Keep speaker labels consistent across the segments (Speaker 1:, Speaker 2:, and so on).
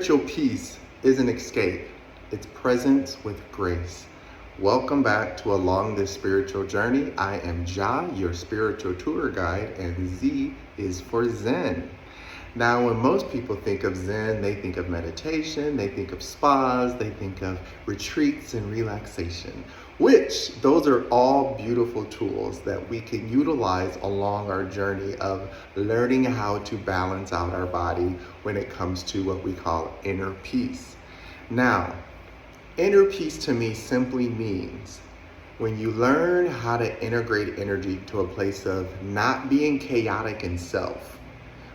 Speaker 1: Spiritual peace is an escape. It's presence with grace. Welcome back to Along This Spiritual Journey. I am Jah, your spiritual tour guide, and Z is for Zen. Now, when most people think of Zen, they think of meditation, they think of spas, they think of retreats and relaxation, which those are all beautiful tools that we can utilize along our journey of learning how to balance out our body when it comes to what we call inner peace. Now, inner peace to me simply means when you learn how to integrate energy to a place of not being chaotic in self.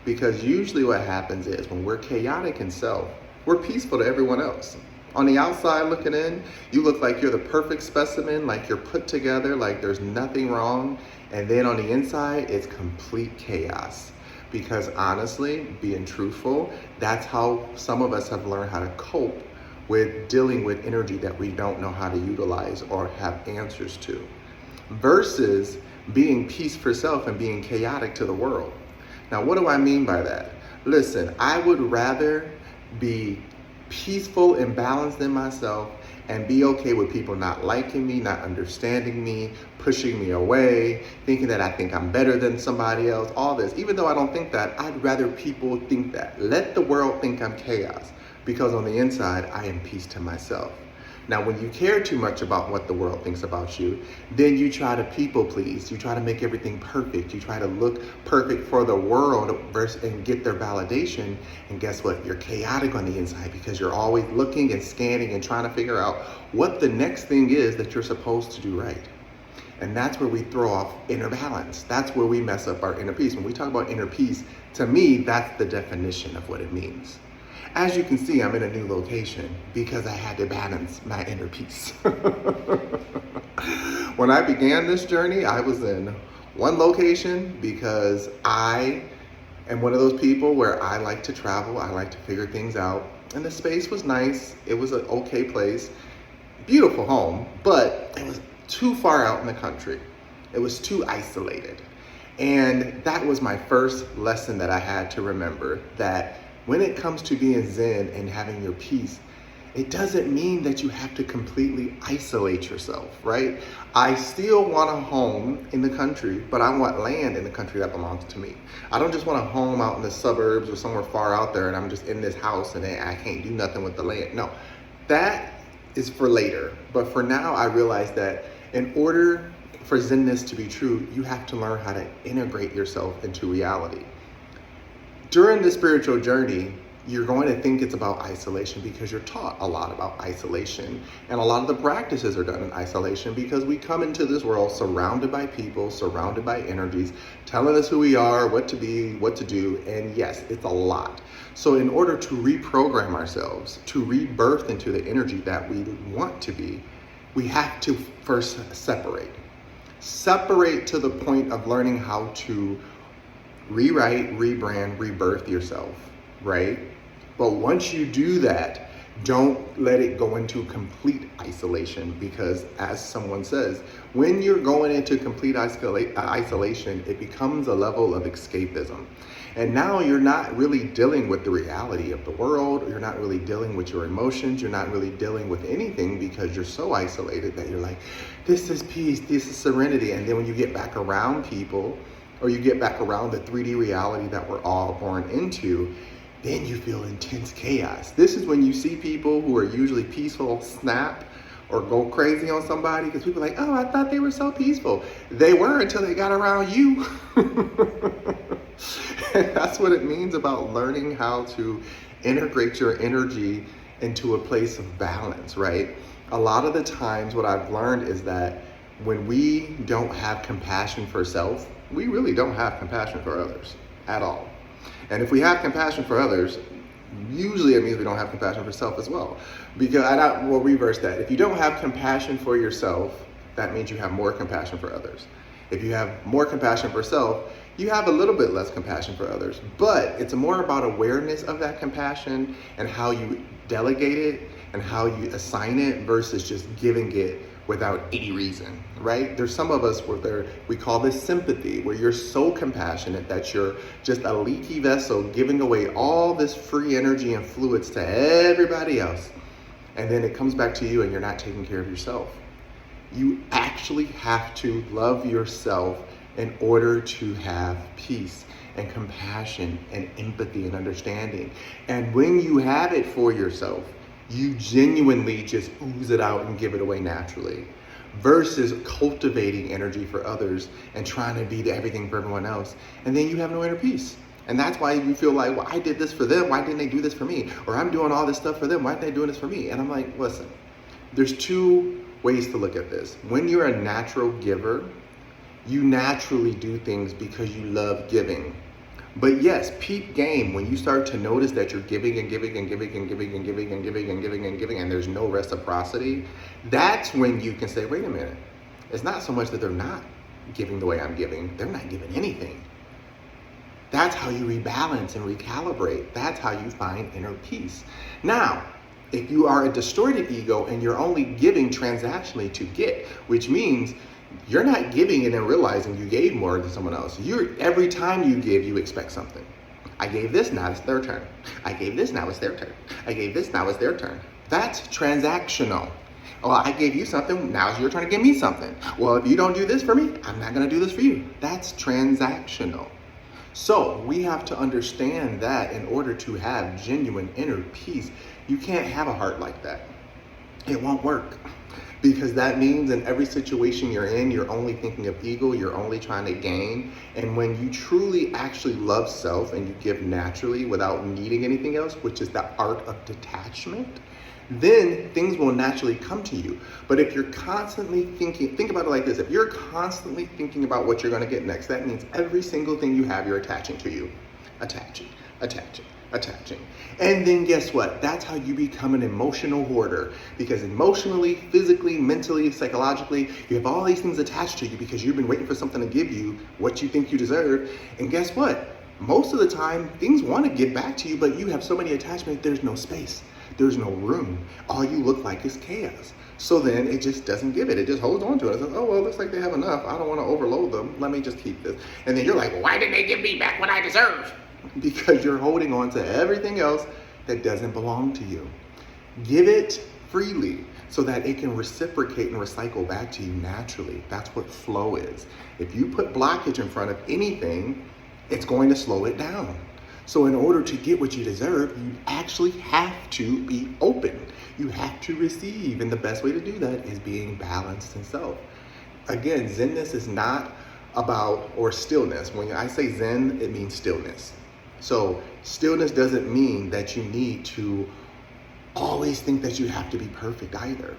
Speaker 1: Because usually what happens is when we're chaotic in self, we're peaceful to everyone else. On the outside looking in, you look like you're the perfect specimen, like you're put together, like there's nothing wrong. And then on the inside, it's complete chaos. Because honestly, being truthful, that's how some of us have learned how to cope with dealing with energy that we don't know how to utilize or have answers to. Versus being peace for self and being chaotic to the world. Now, what do I mean by that? Listen, I would rather be peaceful and balanced in myself and be okay with people not liking me, not understanding me, pushing me away, thinking that I think I'm better than somebody else, all this. Even though I don't think that, I'd rather people think that. Let the world think I'm chaos, because on the inside, I am peace to myself. Now, when you care too much about what the world thinks about you, then you try to people please. You try to make everything perfect. You try to look perfect for the world and get their validation. And guess what? You're chaotic on the inside because you're always looking and scanning and trying to figure out what the next thing is that you're supposed to do right. And that's where we throw off inner balance. That's where we mess up our inner peace. When we talk about inner peace, to me, that's the definition of what it means. As you can see, I'm in a new location because I had to balance my inner peace. When I began this journey, I was in one location because I am one of those people where I like to travel, I like to figure things out. And the space was nice, it was an okay place, beautiful home, but it was too far out in the country. It was too isolated. And that was my first lesson that I had to remember, that when it comes to being Zen and having your peace, it doesn't mean that you have to completely isolate yourself, right? I still want a home in the country, but I want land in the country that belongs to me. I don't just want a home out in the suburbs or somewhere far out there and I'm just in this house and I can't do nothing with the land. No, that is for later. But for now, I realize that in order for Zenness to be true, you have to learn how to integrate yourself into reality. During the spiritual journey, you're going to think it's about isolation because you're taught a lot about isolation. And a lot of the practices are done in isolation because we come into this world surrounded by people, surrounded by energies, telling us who we are, what to be, what to do. And yes, it's a lot. So in order to reprogram ourselves, to rebirth into the energy that we want to be, we have to first separate. Separate to the point of learning how to rewrite, rebrand, rebirth yourself, right? But once you do that, don't let it go into complete isolation, because as someone says, when you're going into complete isolation, it becomes a level of escapism. And now you're not really dealing with the reality of the world. You're not really dealing with your emotions. You're not really dealing with anything because you're so isolated that you're like, this is peace, this is serenity. And then when you get back around people, or you get back around the 3D reality that we're all born into, then you feel intense chaos. This is when you see people who are usually peaceful snap or go crazy on somebody because people are like, oh, I thought they were so peaceful. They were until they got around you. And that's what it means about learning how to integrate your energy into a place of balance, right? A lot of the times what I've learned is that when we don't have compassion for self, we really don't have compassion for others at all. And if we have compassion for others, usually it means we don't have compassion for self as well. Because we'll reverse that. If you don't have compassion for yourself, that means you have more compassion for others. If you have more compassion for self, you have a little bit less compassion for others. But it's more about awareness of that compassion and how you delegate it and how you assign it versus just giving it without any reason, right? There's some of us where we call this sympathy, where you're so compassionate that you're just a leaky vessel giving away all this free energy and fluids to everybody else. And then it comes back to you and you're not taking care of yourself. You actually have to love yourself in order to have peace and compassion and empathy and understanding. And when you have it for yourself, you genuinely just ooze it out and give it away naturally, versus cultivating energy for others and trying to be everything for everyone else. And then you have no inner peace. And that's why you feel like, well, I did this for them. Why didn't they do this for me? Or I'm doing all this stuff for them. Why aren't they doing this for me? And I'm like, listen, there's two ways to look at this. When you're a natural giver, you naturally do things because you love giving. But yes, peak game, when you start to notice that you're giving and giving and giving and giving and giving and giving and giving and giving and there's no reciprocity, that's when you can say, wait a minute. It's not so much that they're not giving the way I'm giving, they're not giving anything. That's how you rebalance and recalibrate. That's how you find inner peace. Now, if you are a distorted ego and you're only giving transactionally to get, which means you're not giving and then realizing you gave more than someone else. Every time you give, you expect something. I gave this, now it's their turn. I gave this, now it's their turn. I gave this, now it's their turn. That's transactional. Well, I gave you something, now it's your turn to give me something. Well, if you don't do this for me, I'm not gonna do this for you. That's transactional. So we have to understand that in order to have genuine inner peace, you can't have a heart like that. It won't work. Because that means in every situation you're in, you're only thinking of ego, you're only trying to gain. And when you truly actually love self and you give naturally without needing anything else, which is the art of detachment, then things will naturally come to you. But if you're constantly thinking, think about it like this, if you're constantly thinking about what you're gonna get next, that means every single thing you have, you're attaching to you. Attaching. And then guess what? That's how you become an emotional hoarder, because emotionally, physically, mentally, psychologically, you have all these things attached to you because you've been waiting for something to give you what you think you deserve. And guess what? Most of the time, things want to give back to you, but you have so many attachments, there's no space. There's no room. All you look like is chaos. So then it just doesn't give it. It just holds on to it. It says, oh, well, it looks like they have enough. I don't want to overload them. Let me just keep this. And then you're like, well, why didn't they give me back what I deserve? Because you're holding on to everything else that doesn't belong to you. Give it freely so that it can reciprocate and recycle back to you naturally. That's what flow is. If you put blockage in front of anything, it's going to slow it down. So in order to get what you deserve, you actually have to be open. You have to receive. And the best way to do that is being balanced in self. Again, Zenness is not about, or stillness. When I say Zen, it means stillness. So stillness doesn't mean that you need to always think that you have to be perfect either.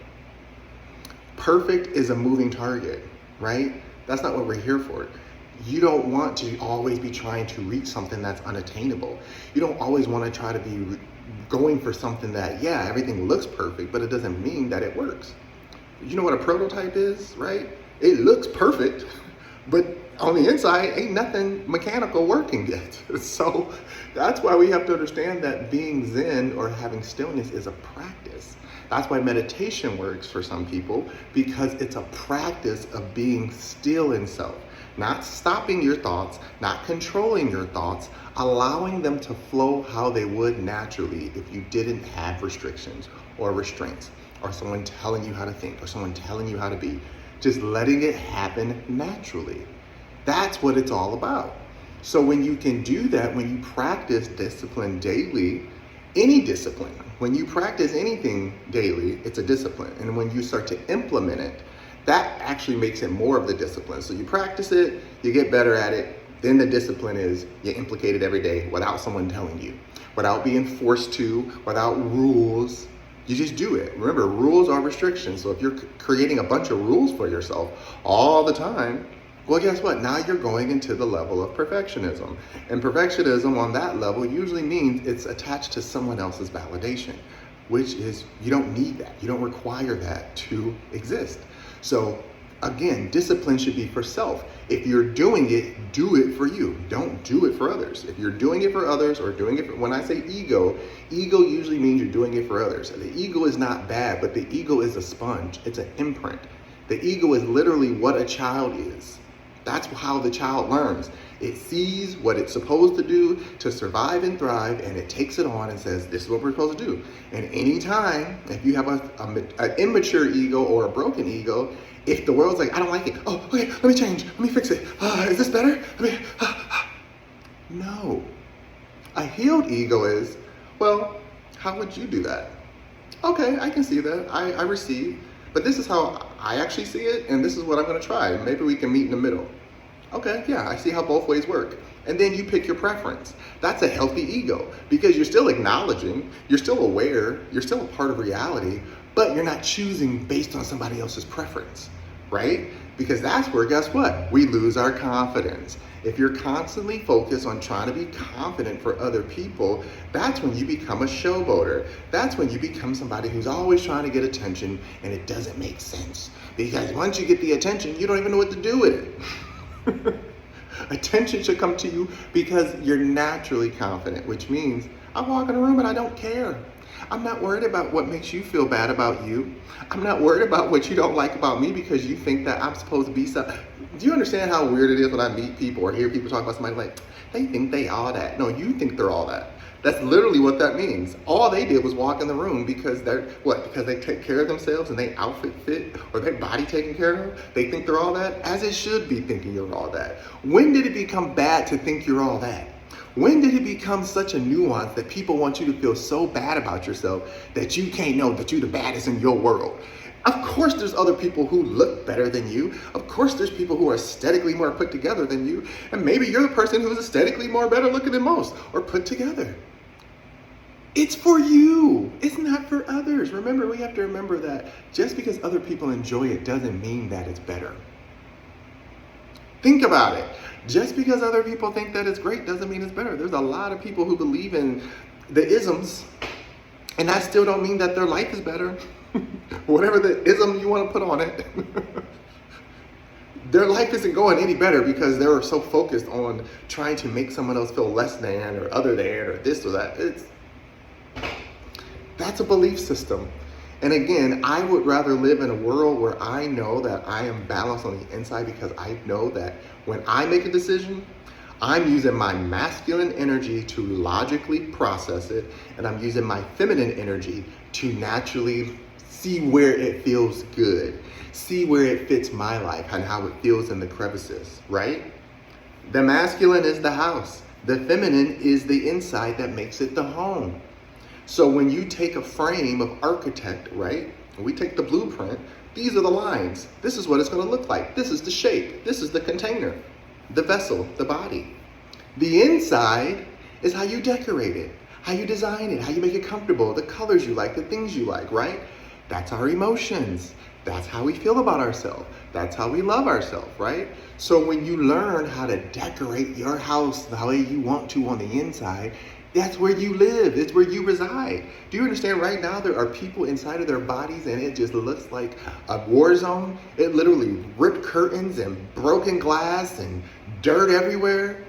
Speaker 1: Perfect is a moving target, right? That's not what we're here for. You don't want to always be trying to reach something that's unattainable. You don't always want to try to be going for something that, yeah, everything looks perfect, but it doesn't mean that it works. You know what a prototype is, right? It looks perfect, but on the inside, ain't nothing mechanical working yet. So that's why we have to understand that being Zen or having stillness is a practice. That's why meditation works for some people, because it's a practice of being still in self, not stopping your thoughts, not controlling your thoughts, allowing them to flow how they would naturally if you didn't have restrictions or restraints or someone telling you how to think or someone telling you how to be. Just letting it happen naturally. That's what it's all about. So when you can do that, when you practice discipline daily, any discipline, when you practice anything daily, it's a discipline. And when you start to implement it, that actually makes it more of the discipline. So you practice it, you get better at it, then the discipline is you implicate it every day without someone telling you, without being forced to, without rules. You just do it. Remember, rules are restrictions. So if you're creating a bunch of rules for yourself all the time, well, guess what? Now you're going into the level of perfectionism. And perfectionism on that level usually means it's attached to someone else's validation, which is, you don't need that. You don't require that to exist. So Again, discipline should be for self. If you're doing it, do it for you. Don't do it for others. If you're doing it for others or doing it for, when I say ego usually means you're doing it for others. The ego is not bad, but the ego is a sponge. It's an imprint. The ego is literally what a child is. That's how the child learns. It sees what it's supposed to do to survive and thrive, and it takes it on and says, this is what we're supposed to do. And anytime, if you have an immature ego or a broken ego, if the world's like, I don't like it, oh, okay, let me change, let me fix it. Is this better? No. A healed ego is, well, how would you do that? Okay, I can see that, I receive, but this is how I actually see it, and this is what I'm gonna try. Maybe we can meet in the middle. Okay, yeah, I see how both ways work. And then you pick your preference. That's a healthy ego, because you're still acknowledging, you're still aware, you're still a part of reality, but you're not choosing based on somebody else's preference, right? Because that's where, guess what? We lose our confidence. If you're constantly focused on trying to be confident for other people, that's when you become a showboater. That's when you become somebody who's always trying to get attention, and it doesn't make sense. Because once you get the attention, you don't even know what to do with it. Attention should come to you because you're naturally confident, which means I walk in a room and I don't care. I'm not worried about what makes you feel bad about you. I'm not worried about what you don't like about me because you think that I'm supposed to be so. Do you understand how weird it is when I meet people or hear people talk about somebody like, they think they all that? No, you think they're all that. That's literally what that means. All they did was walk in the room because because they take care of themselves and they outfit fit or their body taken care of. They think they're all that, as it should be thinking you're all that. When did it become bad to think you're all that? When did it become such a nuance that people want you to feel so bad about yourself that you can't know that you're the baddest in your world? Of course there's other people who look better than you. Of course there's people who are aesthetically more put together than you. And maybe you're the person who's aesthetically more better looking than most or put together. It's for you. It's not for others. Remember, we have to remember that just because other people enjoy it doesn't mean that it's better. Think about it. Just because other people think that it's great doesn't mean it's better. There's a lot of people who believe in the isms, and that still don't mean that their life is better. Whatever the ism you want to put on it. Their life isn't going any better because they're so focused on trying to make someone else feel less than or other than or this or that. That's a belief system. And again, I would rather live in a world where I know that I am balanced on the inside because I know that when I make a decision, I'm using my masculine energy to logically process it, and I'm using my feminine energy to naturally see where it feels good, see where it fits my life and how it feels in the crevices, right? The masculine is the house. The feminine is the inside that makes it the home. So when you take a frame of architect, right? We take the blueprint, these are the lines. This is what it's gonna look like. This is the shape. This is the container, the vessel, the body. The inside is how you decorate it, how you design it, how you make it comfortable, the colors you like, the things you like, right? That's our emotions. That's how we feel about ourselves. That's how we love ourselves, right? So when you learn how to decorate your house the way you want to on the inside, that's where you live. It's where you reside. Do you understand right now there are people inside of their bodies and it just looks like a war zone? It literally ripped curtains and broken glass and dirt everywhere.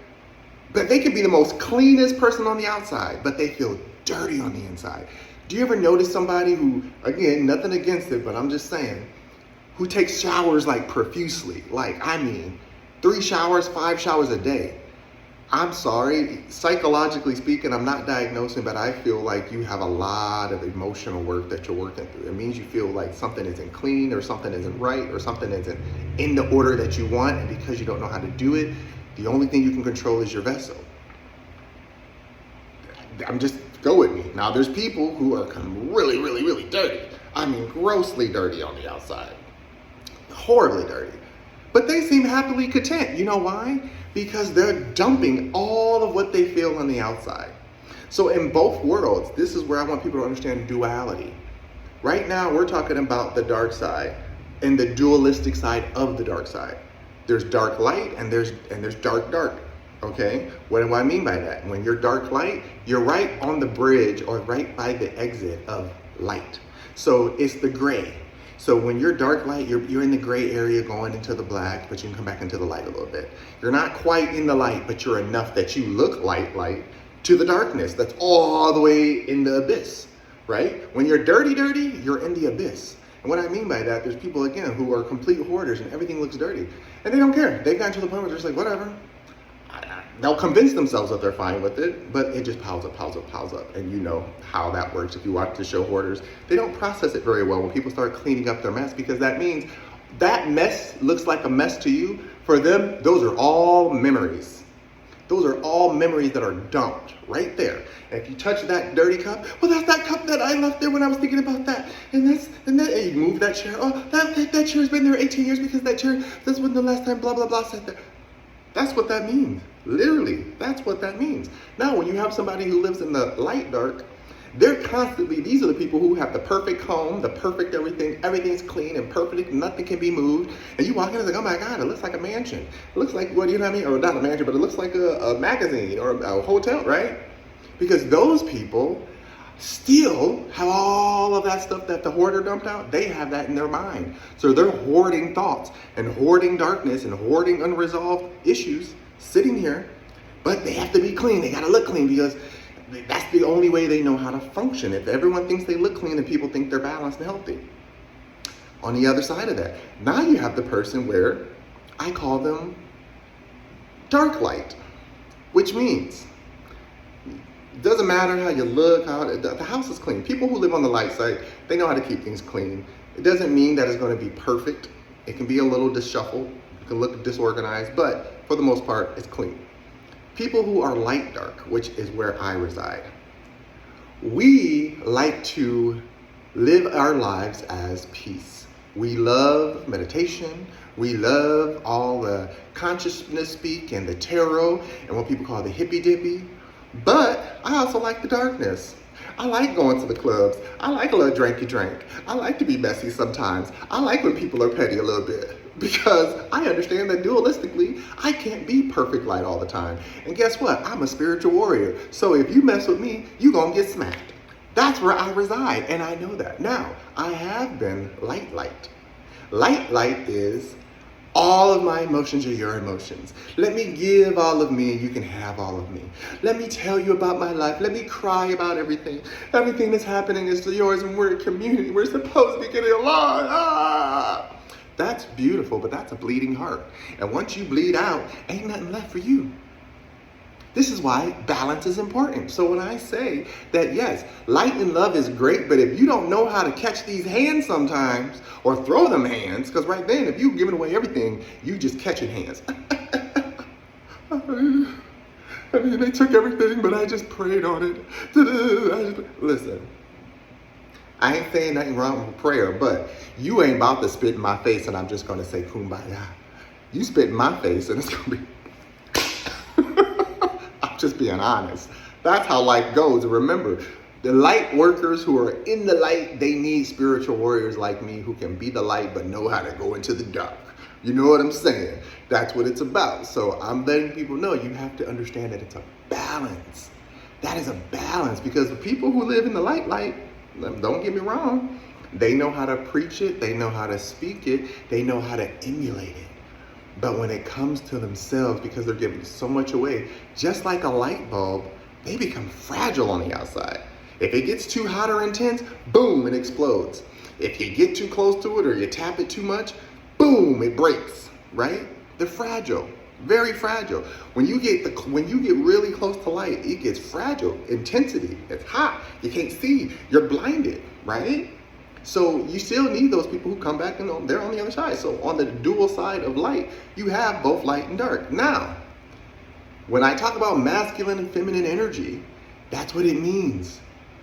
Speaker 1: But they could be the most cleanest person on the outside, but they feel dirty on the inside. Do you ever notice somebody who, again, nothing against it, but I'm just saying, who takes showers like profusely? Like, I mean, 3 showers, 5 showers a day. I'm sorry, psychologically speaking, I'm not diagnosing, but I feel like you have a lot of emotional work that you're working through. It means you feel like something isn't clean or something isn't right or something isn't in the order that you want, and because you don't know how to do it, the only thing you can control is your vessel. Go with me. Now, there's people who are really, really, really dirty. I mean, grossly dirty on the outside. Horribly dirty. But they seem happily content. You know why? Because they're dumping all of what they feel on the outside. So in both worlds, this is where I want people to understand duality. Right now, we're talking about the dark side and the dualistic side of the dark side. There's dark light and there's dark. Okay, what do I mean by that? When you're dark light, you're right on the bridge or right by the exit of light. So it's the gray. So when you're dark light, you're in the gray area going into the black, but you can come back into the light a little bit. You're not quite in the light, but you're enough that you look light to the darkness. That's all the way in the abyss, right? When you're dirty, you're in the abyss. And what I mean by that, there's people, again, who are complete hoarders and everything looks dirty. And they don't care. They've gotten to the point where they're just like, whatever. They'll convince themselves that they're fine with it, but it just piles up. And you know how that works if you watch the show Hoarders. They don't process it very well when people start cleaning up their mess, because that means that mess looks like a mess to you. For them, those are all memories. Those are all memories that are dumped right there. And if you touch that dirty cup, well, that's that cup that I left there when I was thinking about that. And and you move that chair. Oh, that chair's been there 18 years because this wasn't the last time blah, blah, blah sat there. That's what that means. Literally, that's what that means. Now, when you have somebody who lives in the light dark, they're constantly, these are the people who have the perfect home, the perfect everything, everything's clean and perfect, nothing can be moved. And you walk in and it's like, oh my God, it looks like a mansion. It looks like, what, you know what I mean? Or not a mansion, but it looks like a magazine or a hotel, right? Because those people still have all of that stuff that the hoarder dumped out. They have that in their mind. So they're hoarding thoughts and hoarding darkness and hoarding unresolved issues sitting here, but they have to be clean. They got to look clean because that's the only way they know how to function. If everyone thinks they look clean, then people think they're balanced and healthy. On the other side of that, now you have the person where I call them dark light, which means it doesn't matter how you look, the house is clean. People who live on the light side, they know how to keep things clean. It doesn't mean that it's going to be perfect. It can be a little disheveled. It can look disorganized, but for the most part, it's clean. People who are light dark, which is where I reside, we like to live our lives as peace. We love meditation. We love all the consciousness speak and the tarot and what people call the hippy dippy. But I also like the darkness. I like going to the clubs. I like a little drinky drink. I like to be messy sometimes. I like when people are petty a little bit, because I understand that dualistically, I can't be perfect light all the time. And guess what? I'm a spiritual warrior. So if you mess with me, you're going to get smacked. That's where I reside, and I know that. Now, I have been light. Light is all of my emotions are your emotions. Let me give all of me and you can have all of me. Let me tell you about my life. Let me cry about everything. Everything that's happening is yours, and we're a community. We're supposed to be getting along. That's beautiful, but that's a bleeding heart. And once you bleed out, ain't nothing left for you. This is why balance is important. So when I say that, yes, light and love is great, but if you don't know how to catch these hands sometimes, or throw them hands, because right then, if you're giving away everything, you just catching hands. I mean, they took everything, but I just prayed on it. Listen, I ain't saying nothing wrong with prayer, but you ain't about to spit in my face and I'm just going to say kumbaya. You spit in my face and it's going to be... Just being honest. That's how life goes. And remember, the light workers who are in the light, they need spiritual warriors like me who can be the light but know how to go into the dark. You know what I'm saying? That's what it's about. So I'm letting people know you have to understand that it's a balance. That is a balance, because the people who live in the light, don't get me wrong, they know how to preach it, they know how to speak it, they know how to emulate it. But when it comes to themselves, because they're giving so much away, just like a light bulb, they become fragile on the outside. If it gets too hot or intense, boom, it explodes. If you get too close to it or you tap it too much, boom, it breaks, right? They're fragile, very fragile. When you get really close to light, it gets fragile. Intensity, it's hot, you can't see, you're blinded, right? So you still need those people who come back and they're on the other side. So on the dual side of light, you have both light and dark. Now, when I talk about masculine and feminine energy, that's what it means.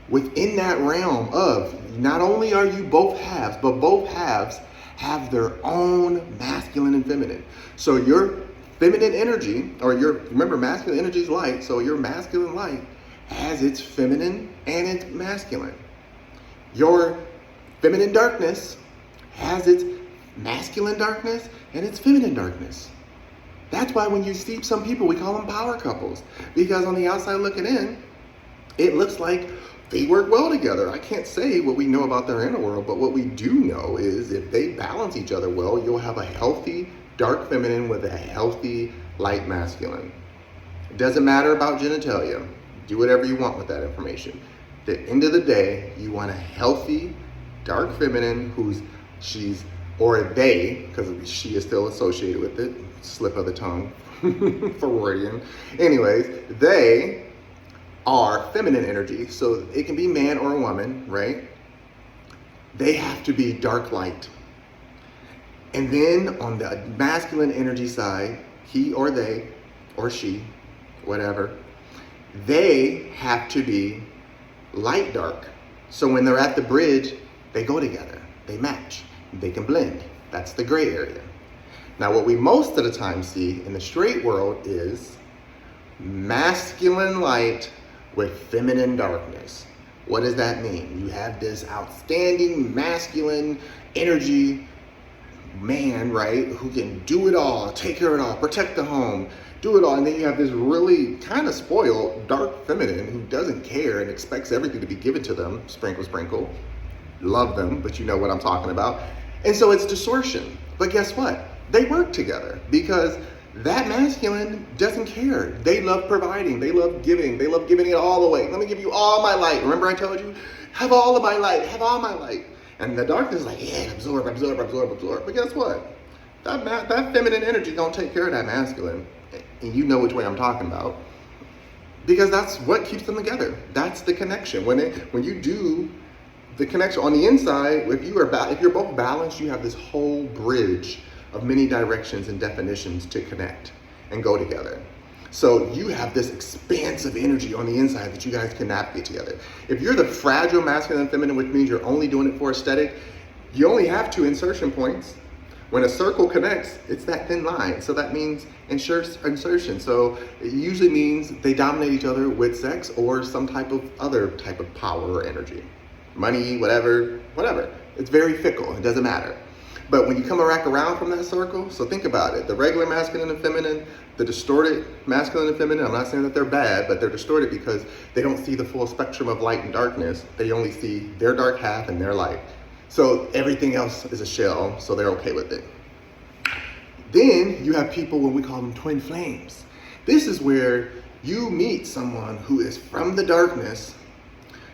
Speaker 1: Within that realm of not only are you both halves, but both halves have their own masculine and feminine. So your feminine energy, remember masculine energy is light, so your masculine light has its feminine and its masculine. Your feminine darkness has its masculine darkness and its feminine darkness. That's why when you see some people, we call them power couples, because on the outside looking in, it looks like they work well together. I can't say what we know about their inner world, but what we do know is if they balance each other well, you'll have a healthy dark feminine with a healthy light masculine. It doesn't matter about genitalia. Do whatever you want with that information. At the end of the day, you want a healthy dark feminine or they, because she is still associated with it, slip of the tongue, Freudian. Anyways, they are feminine energy, so it can be man or woman, right? They have to be dark light. And then on the masculine energy side, he or they, or she, whatever, they have to be light dark. So when they're at the bridge, they go together, they match, they can blend. That's the gray area. Now what we most of the time see in the straight world is masculine light with feminine darkness. What does that mean? You have this outstanding masculine energy man, right, who can do it all, take care of it all, protect the home, do it all. And then you have this really kind of spoiled dark feminine who doesn't care and expects everything to be given to them. Sprinkle, sprinkle. Love them, but you know what I'm talking about. And so it's distortion. But guess what? They work together because that masculine doesn't care. They love providing. They love giving. They love giving it all away. Let me give you all my light. Remember I told you, have all of my light. Have all my light. And the darkness is like, yeah, absorb, absorb, absorb, absorb. But guess what? That feminine energy don't take care of that masculine. And you know which way I'm talking about. Because that's what keeps them together. That's the connection. When you do the connection on the inside, if you're both balanced, you have this whole bridge of many directions and definitions to connect and go together. So you have this expansive energy on the inside that you guys can navigate together. If you're the fragile masculine and feminine, which means you're only doing it for aesthetic, you only have 2 insertion points. When a circle connects, it's that thin line. So that means insertion. So it usually means they dominate each other with sex or some other type of power or energy. Money, whatever. It's very fickle, it doesn't matter. But when you come back around from that circle, so think about it. The regular masculine and feminine, the distorted masculine and feminine, I'm not saying that they're bad, but they're distorted because they don't see the full spectrum of light and darkness. They only see their dark half and their light. So everything else is a shell, so they're okay with it. Then you have people, when we call them twin flames. This is where you meet someone who is from the darkness,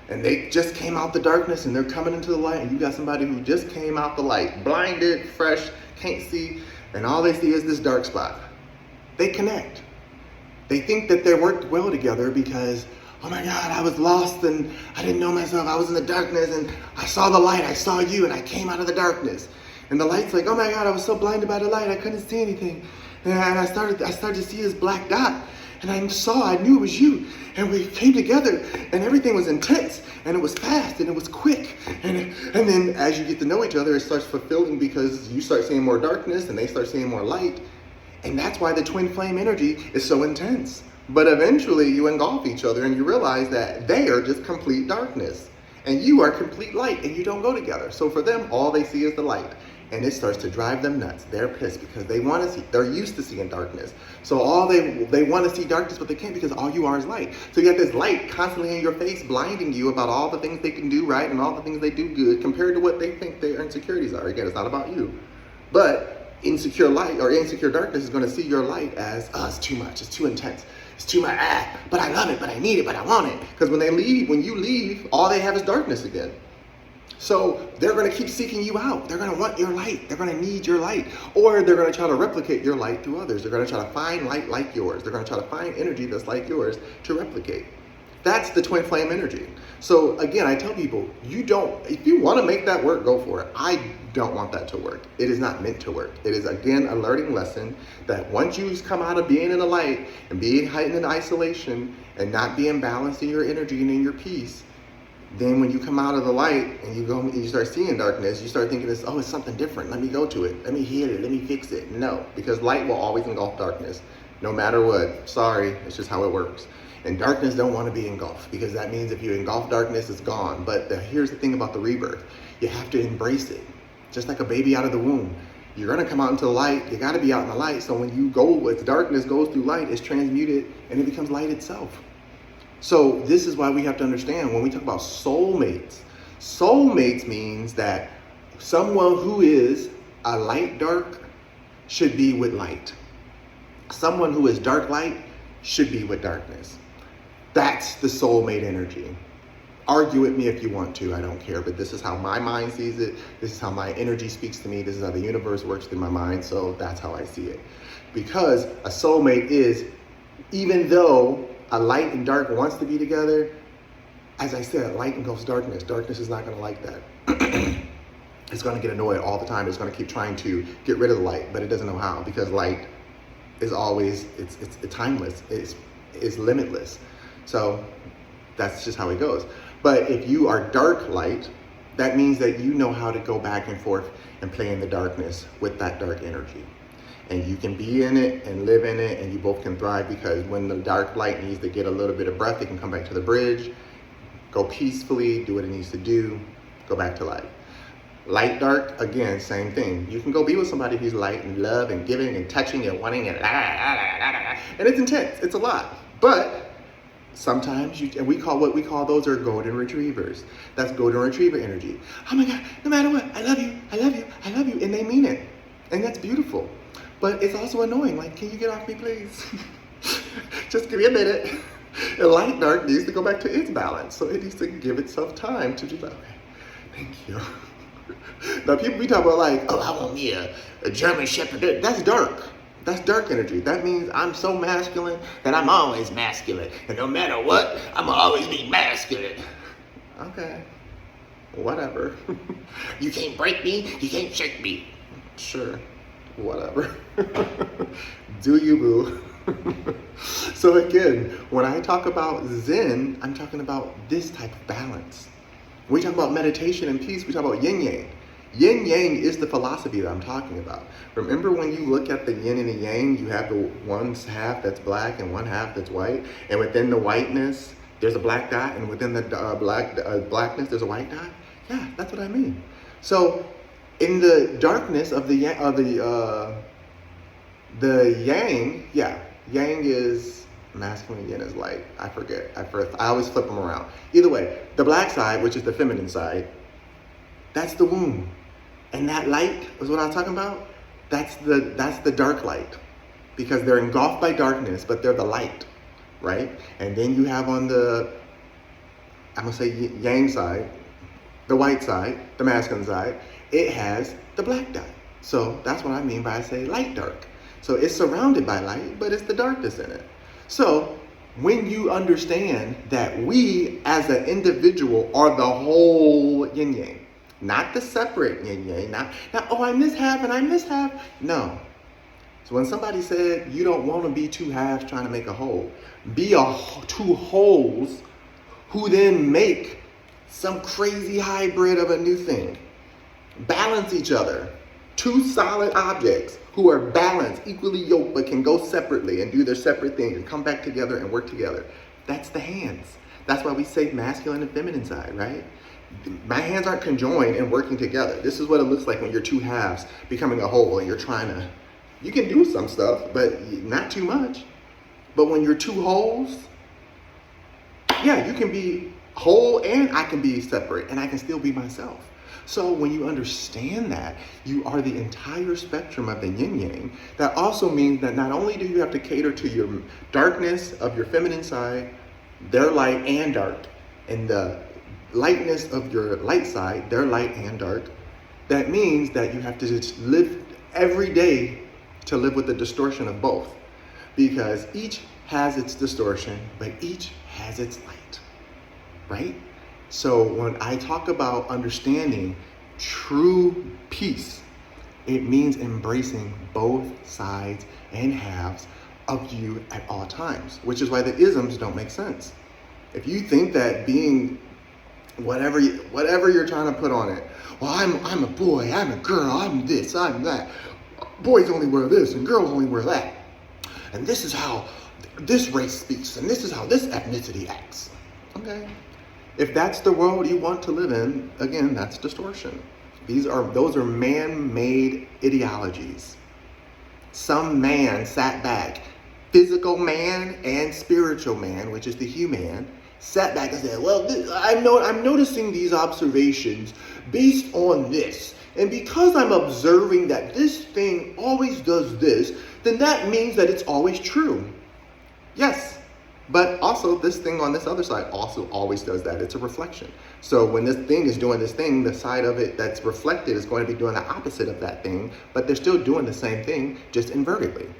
Speaker 1: and they just came out the darkness and they're coming into the light, and you got somebody who just came out the light, blinded, fresh, can't see, and all they see is this dark spot. They connect. They think that they worked well together because, oh my God, I was lost and I didn't know myself. I was in the darkness and I saw the light. I saw you and I came out of the darkness. And the light's like, oh my God, I was so blinded by the light. I couldn't see anything. And I started to see this black dot. And I knew it was you. And we came together and everything was intense and it was fast and it was quick. And then as you get to know each other, it starts fulfilling because you start seeing more darkness and they start seeing more light. And that's why the twin flame energy is so intense. But eventually you engulf each other and you realize that they are just complete darkness and you are complete light and you don't go together. So for them, all they see is the light. And it starts to drive them nuts. They're pissed because they're used to seeing darkness. So they want to see darkness, but they can't because all you are is light. So you got this light constantly in your face, blinding you about all the things they can do right and all the things they do good compared to what they think their insecurities are. Again, it's not about you. But insecure light or insecure darkness is going to see your light as, it's too much, it's too intense, it's too much, but I love it, but I need it, but I want it. Because when you leave, all they have is darkness again. So they're going to keep seeking you out. They're going to want your light. They're going to need your light. Or they're going to try to replicate your light through others. They're going to try to find light like yours. They're going to try to find energy that's like yours to replicate. That's the twin flame energy. So again, I tell people, if you want to make that work, go for it. I don't want that to work. It is not meant to work. It is, again, a learning lesson that once you come out of being in the light and being heightened in isolation and not being balanced in your energy and in your peace, then when you come out of the light and you start seeing darkness, you start thinking it's something different. Let me go to it. Let me heal it. Let me fix it. No, because light will always engulf darkness, no matter what. Sorry, it's just how it works. And darkness don't want to be engulfed because that means if you engulf darkness, it's gone. But here's the thing about the rebirth. You have to embrace it. Just like a baby out of the womb. You're going to come out into the light. You got to be out in the light. So when you go, as darkness goes through light, it's transmuted and it becomes light itself. So this is why we have to understand when we talk about soulmates. Soulmates means that someone who is a light dark should be with light. Someone who is dark light should be with darkness. That's the soulmate energy. Argue with me if you want to, I don't care, but this is how my mind sees it. This is how my energy speaks to me. This is how the universe works in my mind, so that's how I see it. Because a soulmate is, even though a light and dark wants to be together, as I said, light engulfs darkness. Darkness is not going to like that. It's going to get annoyed all the time. It's going to keep trying to get rid of the light, but it doesn't know how, because light is always, it's timeless, it's limitless. So that's just how it goes. But if you are dark light, that means that you know how to go back and forth and play in the darkness with that dark energy. And you can be in it and live in it, and you both can thrive, because when the dark light needs to get a little bit of breath, it can come back to the bridge, go peacefully, do what it needs to do, go back to light. Light, dark, again, same thing. You can go be with somebody who's light and love and giving and touching and wanting and and it's intense, it's a lot. But sometimes and we call those are golden retrievers. That's golden retriever energy. Oh my God, no matter what, I love you, I love you, I love you. And they mean it. And that's beautiful. But it's also annoying. Like, can you get off me, please? Just give me a minute. And light dark needs to go back to its balance. So it needs to give itself time to just, okay, thank you. Now people be talking about like, oh, I want me a German Shepherd. That's dark. That's dark energy. That means I'm so masculine that I'm always masculine. And no matter what, I'm always be masculine. Okay, whatever. You can't break me, you can't shake me. Sure, whatever. Do you, boo? So again, when I talk about Zen, I'm talking about this type of balance. When we talk about meditation and peace, we talk about yin yang. Yin yang is the philosophy that I'm talking about. Remember when you look at the yin and the yang, you have the one half that's black and one half that's white, and within the whiteness there's a black dot, and within the blackness there's a white dot. Yeah, that's what I mean. So in the darkness of the yang, yeah, yang is masculine, yin is light. I forget. I always flip them around. Either way, the black side, which is the feminine side, that's the womb. And that light is what I'm talking about. That's the dark light, because they're engulfed by darkness, but they're the light, right? And then you have on the, I'm gonna say yang side, the white side, the masculine side, it has the black dot. So that's what I mean by I say light dark. So it's surrounded by light, but it's the darkness in it. So when you understand that we as an individual are the whole yin yang, not the separate yin yang, not oh, I miss half and I miss half. No. So when somebody said you don't want to be two halves trying to make a whole, be two wholes who then make some crazy hybrid of a new thing. Balance each other. Two solid objects who are balanced, equally yoked, but can go separately and do their separate things and come back together and work together. That's the hands. That's why we say masculine and feminine side, right? My hands aren't conjoined and working together. This is what it looks like when you're two halves becoming a whole and you're trying to, you can do some stuff, but not too much. But when you're two wholes, yeah, you can be whole and I can be separate and I can still be myself. So when you understand that, you are the entire spectrum of the yin yang. That also means that not only do you have to cater to your darkness of your feminine side, their light and dark, and the lightness of your light side, their light and dark. That means that you have to just live every day to live with the distortion of both, because each has its distortion, but each has its light, right? So when I talk about understanding true peace, it means embracing both sides and halves of you at all times, which is why the isms don't make sense. If you think that being whatever you're trying to put on it, well, I'm a boy, I'm a girl, I'm this, I'm that. Boys only wear this and girls only wear that. And this is how this race speaks, and this is how this ethnicity acts. Okay. If that's the world you want to live in, again, that's distortion. Those are man-made ideologies. Some man sat back physical man and spiritual man, which is the human, sat back and said, well, I'm noticing these observations based on this. And because I'm observing that this thing always does this, then that means that it's always true. Yes, but also this thing on this other side also always does that. It's a reflection. So when this thing is doing this thing, the side of it that's reflected is going to be doing the opposite of that thing, but they're still doing the same thing, just invertedly.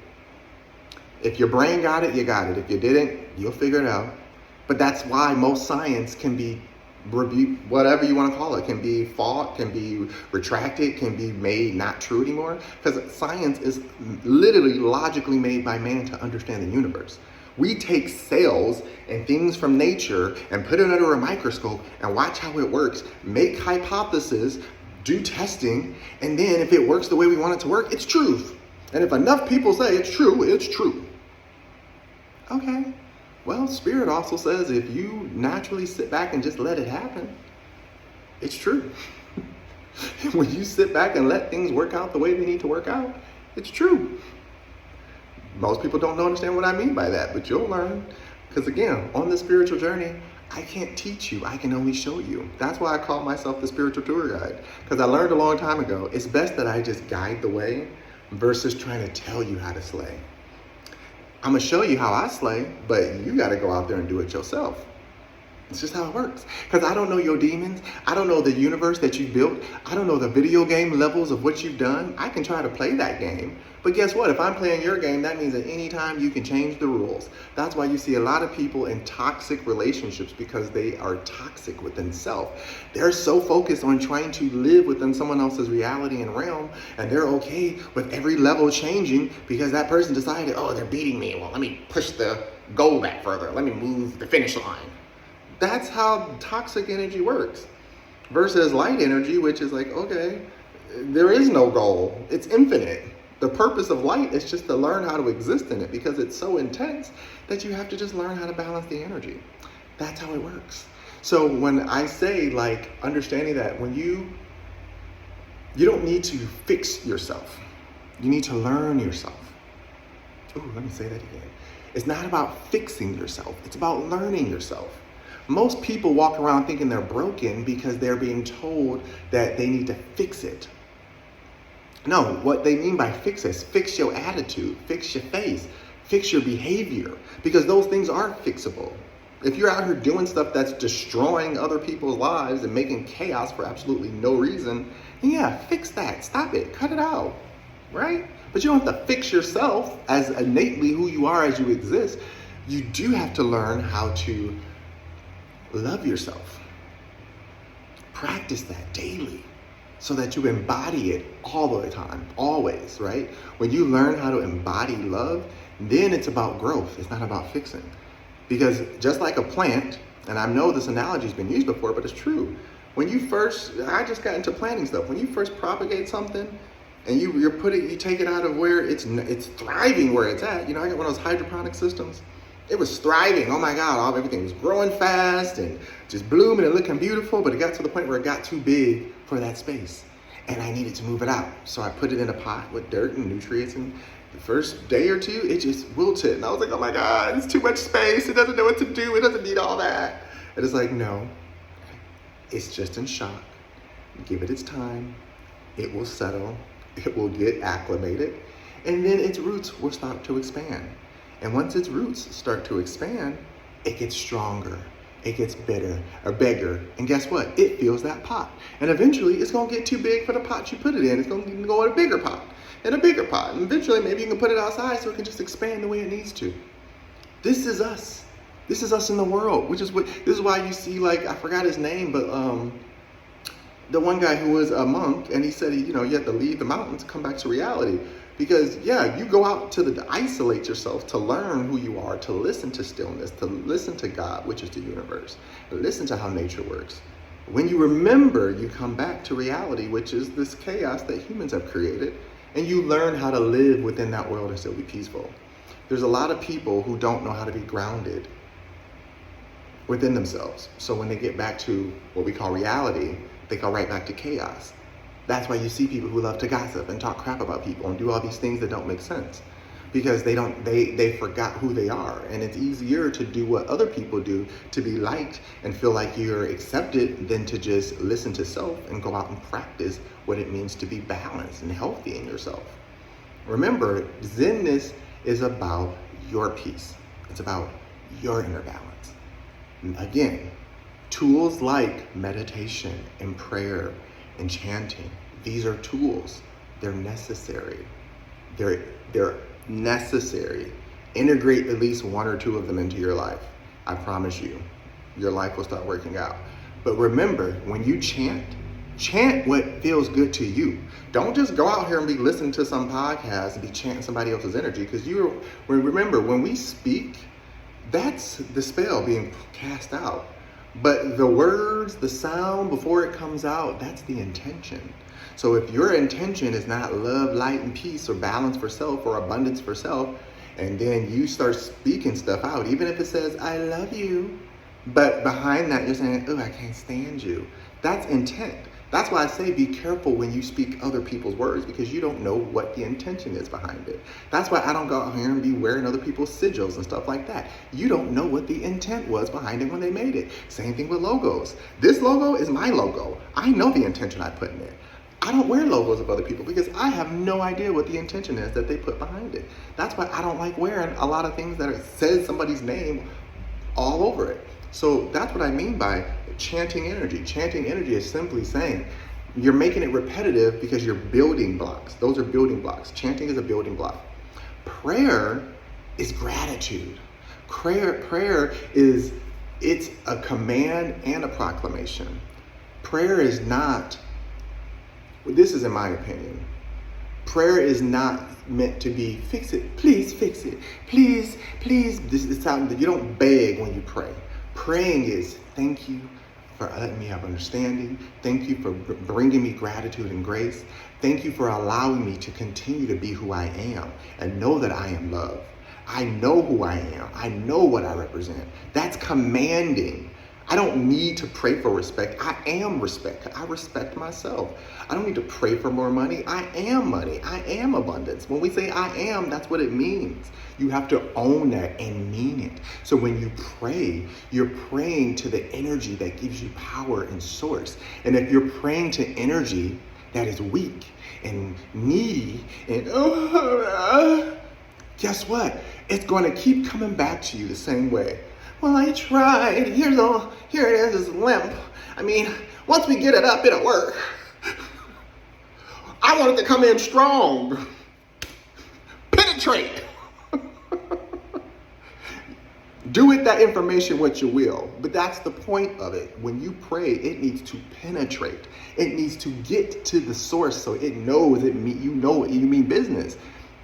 Speaker 1: If your brain got it, you got it. If you didn't, you'll figure it out. But that's why most science can be rebuked, whatever you want to call it, can be fought, can be retracted, can be made not true anymore. Because science is literally logically made by man to understand the universe. We take cells and things from nature and put it under a microscope and watch how it works, make hypotheses, do testing, and then if it works the way we want it to work, it's truth. And if enough people say it's true, it's true. Okay. Well, Spirit also says if you naturally sit back and just let it happen, it's true. When you sit back and let things work out the way they need to work out, it's true. Most people don't understand what I mean by that, but you'll learn. Because again, on the spiritual journey, I can't teach you, I can only show you. That's why I call myself the spiritual tour guide. Because I learned a long time ago, it's best that I just guide the way versus trying to tell you how to slay. I'm gonna show you how I slay, but you gotta go out there and do it yourself. It's just how it works. Because I don't know your demons. I don't know the universe that you built. I don't know the video game levels of what you've done. I can try to play that game. But guess what? If I'm playing your game, that means at any time you can change the rules. That's why you see a lot of people in toxic relationships, because they are toxic within self. They're so focused on trying to live within someone else's reality and realm, and they're okay with every level changing because that person decided, oh, they're beating me. Well, let me push the goal back further. Let me move the finish line. That's how toxic energy works. Versus light energy, which is like, okay, there is no goal. It's infinite. The purpose of light is just to learn how to exist in it, because it's so intense that you have to just learn how to balance the energy. That's how it works. So when I say, like, understanding that when you don't need to fix yourself. You need to learn yourself. Ooh, let me say that again. It's not about fixing yourself. It's about learning yourself. Most people walk around thinking they're broken because they're being told that they need to fix it. No, what they mean by fix is fix your attitude, fix your face, fix your behavior, because those things are fixable. If you're out here doing stuff that's destroying other people's lives and making chaos for absolutely no reason, then yeah, fix that, stop it, cut it out, right? But you don't have to fix yourself as innately who you are as you exist. You do have to learn how to love yourself. Practice that daily so that you embody it all the time, always, right? When you learn how to embody love, then it's about growth. It's not about fixing. Because just like a plant, and I know this analogy's been used before, but it's true. I just got into planting stuff. When you first propagate something and you take it out of where it's thriving where it's at. You know, I got one of those hydroponic systems. It was thriving. Oh my God, everything was growing fast and just blooming and looking beautiful, but it got to the point where it got too big for that space. And I needed to move it out. So I put it in a pot with dirt and nutrients, and the first day or two, it just wilted. And I was like, oh my God, it's too much space. It doesn't know what to do. It doesn't need all that. And it's like, no, it's just in shock. Give it its time. It will settle. It will get acclimated. And then its roots will start to expand. And once its roots start to expand, it gets stronger, it gets bigger. And guess what? It fills that pot. And eventually it's gonna get too big for the pot you put it in. It's gonna go in a bigger pot, and a bigger pot. And eventually maybe you can put it outside so it can just expand the way it needs to. This is us. This is us in the world, this is why you see, like, I forgot his name, but the one guy who was a monk, and he said, you have to leave the mountains, come back to reality. Because, yeah, you go out to isolate yourself to learn who you are, to listen to stillness, to listen to God, which is the universe, listen to how nature works. When you remember, you come back to reality, which is this chaos that humans have created, and you learn how to live within that world and still be peaceful. There's a lot of people who don't know how to be grounded within themselves. So when they get back to what we call reality, they go right back to chaos. That's why you see people who love to gossip and talk crap about people and do all these things that don't make sense. because they forgot who they are. And it's easier to do what other people do, to be liked and feel like you're accepted, than to just listen to self and go out and practice what it means to be balanced and healthy in yourself. Remember, Zenness is about your peace. It's about your inner balance. Again, tools like meditation and prayer and chanting, these are tools. They're necessary. They're necessary. Integrate at least one or two of them into your life. I promise you, your life will start working out. But remember, when you chant what feels good to you. Don't just go out here and be listening to some podcast and be chanting somebody else's energy, because remember, when we speak, that's the spell being cast out. But the words, the sound before it comes out, that's the intention. So if your intention is not love, light, and peace, or balance for self, or abundance for self, and then you start speaking stuff out, even if it says, I love you, but behind that you're saying, oh, I can't stand you. That's intent. That's why I say be careful when you speak other people's words, because you don't know what the intention is behind it. That's why I don't go out here and be wearing other people's sigils and stuff like that. You don't know what the intent was behind it when they made it. Same thing with logos. This logo is my logo. I know the intention I put in it. I don't wear logos of other people because I have no idea what the intention is that they put behind it. That's why I don't like wearing a lot of things that says somebody's name all over it. So that's what I mean by chanting energy. Chanting energy is simply saying you're making it repetitive because you're building blocks. Those are building blocks. Chanting is a building block. Prayer is gratitude. Prayer is, it's a command and a proclamation. Prayer is not, this is in my opinion, prayer is not meant to be fix it, please fix it, please. This is something that you don't beg when you pray. Praying is thank you for letting me have understanding. Thank you for bringing me gratitude and grace. Thank you for allowing me to continue to be who I am and know that I am loved. I know who I am. I know what I represent. That's commanding. I don't need to pray for respect. I am respect. I respect myself. I don't need to pray for more money. I am money. I am abundance. When we say I am, that's what it means. You have to own that and mean it. So when you pray, you're praying to the energy that gives you power and source. And if you're praying to energy that is weak and needy and guess what? It's going to keep coming back to you the same way. Well, I tried. Here it is, this limp. I mean, once we get it up, it'll work. I want it to come in strong. Penetrate. Do with that information what you will. But that's the point of it. When you pray, it needs to penetrate. It needs to get to the source so it knows you mean business.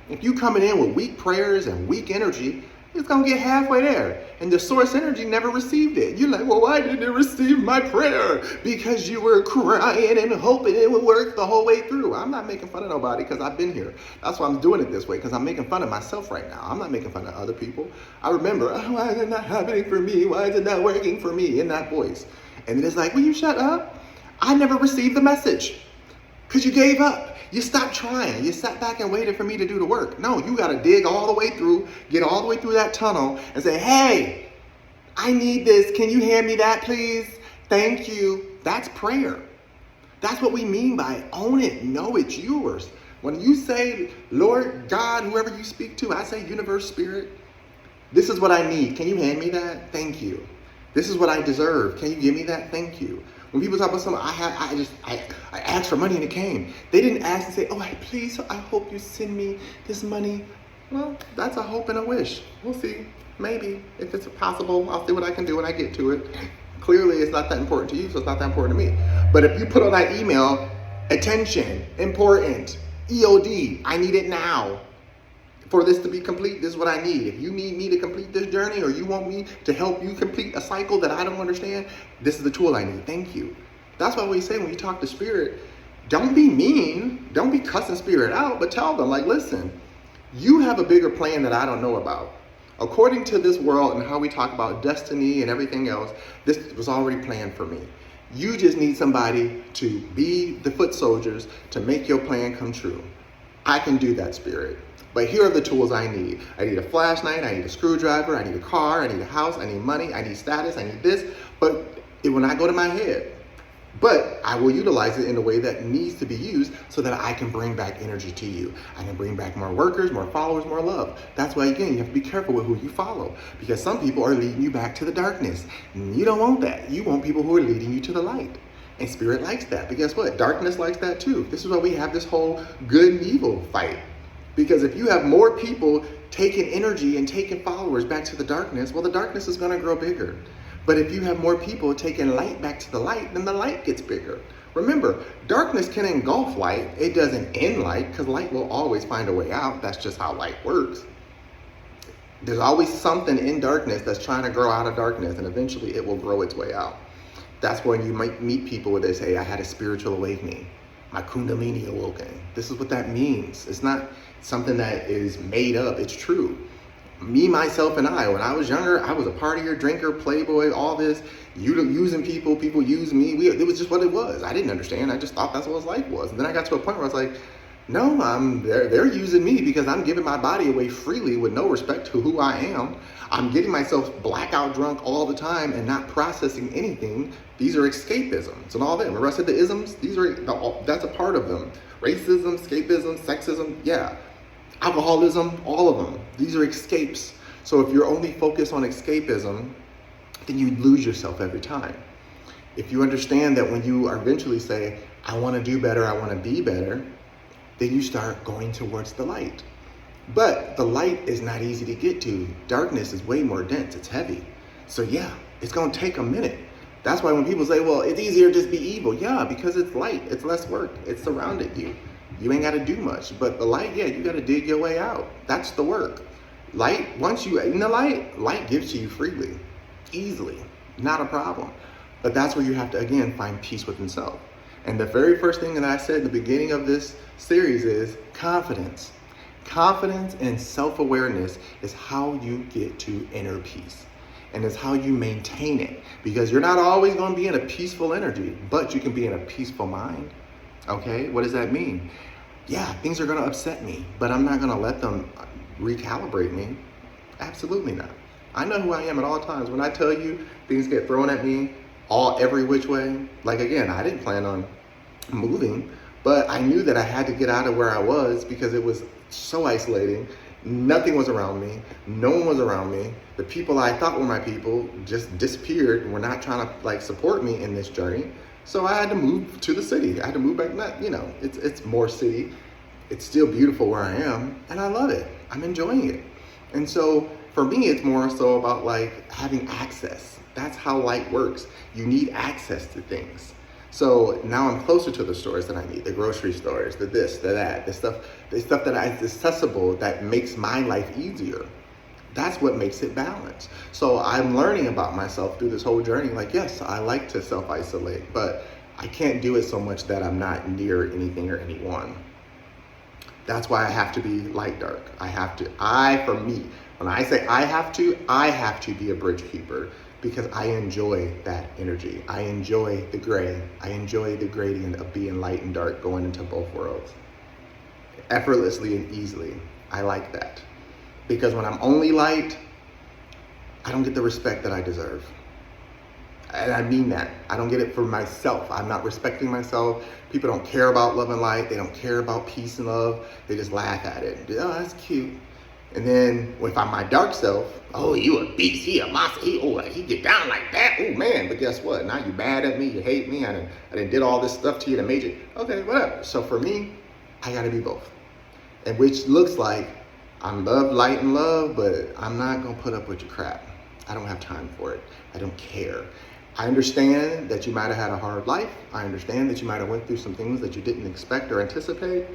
Speaker 1: If you coming in with weak prayers and weak energy, it's going to get halfway there. And the source energy never received it. You're like, well, why didn't it receive my prayer? Because you were crying and hoping it would work the whole way through. I'm not making fun of nobody because I've been here. That's why I'm doing it this way, because I'm making fun of myself right now. I'm not making fun of other people. I remember, why is it not happening for me? Why is it not working for me? In that voice. And it's like, will you shut up? I never received the message because you gave up. You stopped trying. You sat back and waited for me to do the work. No, you got to dig all the way through, get all the way through that tunnel and say, hey, I need this. Can you hand me that, please? Thank you. That's prayer. That's what we mean by own it. Know it's yours. When you say, Lord, God, whoever you speak to, I say universe, spirit, this is what I need. Can you hand me that? Thank you. This is what I deserve. Can you give me that? Thank you. When people talk about something, I asked for money and it came. They didn't ask and say, oh, please, I hope you send me this money. Well, that's a hope and a wish. We'll see. Maybe. If it's possible, I'll see what I can do when I get to it. Clearly, it's not that important to you, so it's not that important to me. But if you put on that email, attention, important, EOD, I need it now. For this to be complete, this is what I need. If you need me to complete this journey or you want me to help you complete a cycle that I don't understand, this is the tool I need. Thank you. That's why we say when you talk to spirit, don't be mean. Don't be cussing spirit out, but tell them, like, listen, you have a bigger plan that I don't know about. According to this world and how we talk about destiny and everything else, this was already planned for me. You just need somebody to be the foot soldiers to make your plan come true. I can do that, spirit. But here are the tools I need. I need a flashlight, I need a screwdriver, I need a car, I need a house, I need money, I need status, I need this. But it will not go to my head. But I will utilize it in a way that needs to be used so that I can bring back energy to you. I can bring back more workers, more followers, more love. That's why, again, you have to be careful with who you follow, because some people are leading you back to the darkness. You don't want that. You want people who are leading you to the light. And spirit likes that. But guess what? Darkness likes that too. This is why we have this whole good and evil fight. Because if you have more people taking energy and taking followers back to the darkness, well, the darkness is going to grow bigger. But if you have more people taking light back to the light, then the light gets bigger. Remember, darkness can engulf light. It doesn't end light, because light will always find a way out. That's just how light works. There's always something in darkness that's trying to grow out of darkness, and eventually it will grow its way out. That's when you might meet people where they say, I had a spiritual awakening. My kundalini awoken. This is what that means. It's not something that is made up. It's true. Me, myself, and I, when I was younger, I was a partier, drinker, playboy, all this, using people use me. It was just what it was. I didn't understand. I just thought that's what life was. And then I got to a point where I was like, no, they're using me because I'm giving my body away freely with no respect to who I am. I'm getting myself blackout drunk all the time and not processing anything. These are escapisms and all that. Remember I said the isms? That's a part of them. Racism, escapism, sexism, yeah. Alcoholism, all of them. These are escapes. So if you're only focused on escapism, then you lose yourself every time. If you understand that when you eventually say, I want to do better, I want to be better, then you start going towards the light. But the light is not easy to get to. Darkness is way more dense, it's heavy. So yeah, it's going to take a minute. That's why when people say, well, it's easier to just be evil. Yeah, because it's light, it's less work, it's surrounded you. You ain't got to do much. But the light, yeah, you got to dig your way out. That's the work. Light, once you in the light gives to you freely, easily, not a problem. But that's where you have to, again, find peace within self. And the very first thing that I said in the beginning of this series is confidence. Confidence and self-awareness is how you get to inner peace. And it's how you maintain it. Because you're not always going to be in a peaceful energy, but you can be in a peaceful mind. Okay, what does that mean? Yeah, things are going to upset me, but I'm not going to let them recalibrate me. Absolutely not. I know who I am at all times. When I tell you things get thrown at me every which way, like again, I didn't plan on moving, but I knew that I had to get out of where I was because it was so isolating. Nothing was around me. No one was around me. The people I thought were my people just disappeared and were not trying to support me in this journey. So I had to move to the city. I had to move back. It's more city. It's still beautiful where I am, and I love it. I'm enjoying it. And so for me, it's more so about having access. That's how light works. You need access to things. So now I'm closer to the stores that I need, the grocery stores, the this, the that, the stuff that is accessible that makes my life easier. That's what makes it balanced. So I'm learning about myself through this whole journey. Yes, I like to self-isolate, but I can't do it so much that I'm not near anything or anyone. That's why I have to be light dark. For me, when I say I have to be a bridge keeper because I enjoy that energy. I enjoy the gray. I enjoy the gradient of being light and dark going into both worlds. Effortlessly and easily. I like that. Because when I'm only light, I don't get the respect that I deserve. And I mean that. I don't get it for myself. I'm not respecting myself. People don't care about love and light. They don't care about peace and love. They just laugh at it. Oh, that's cute. And then if I'm my dark self, oh, you a beast, he a monster, he get down like that, oh man. But guess what? Now you mad at me, you hate me, I done did all this stuff to you that made you, okay, whatever. So for me, I gotta be both. And which looks like I'm light and love, but I'm not gonna put up with your crap. I don't have time for it. I don't care. I understand that you might have had a hard life. I understand that you might have went through some things that you didn't expect or anticipate.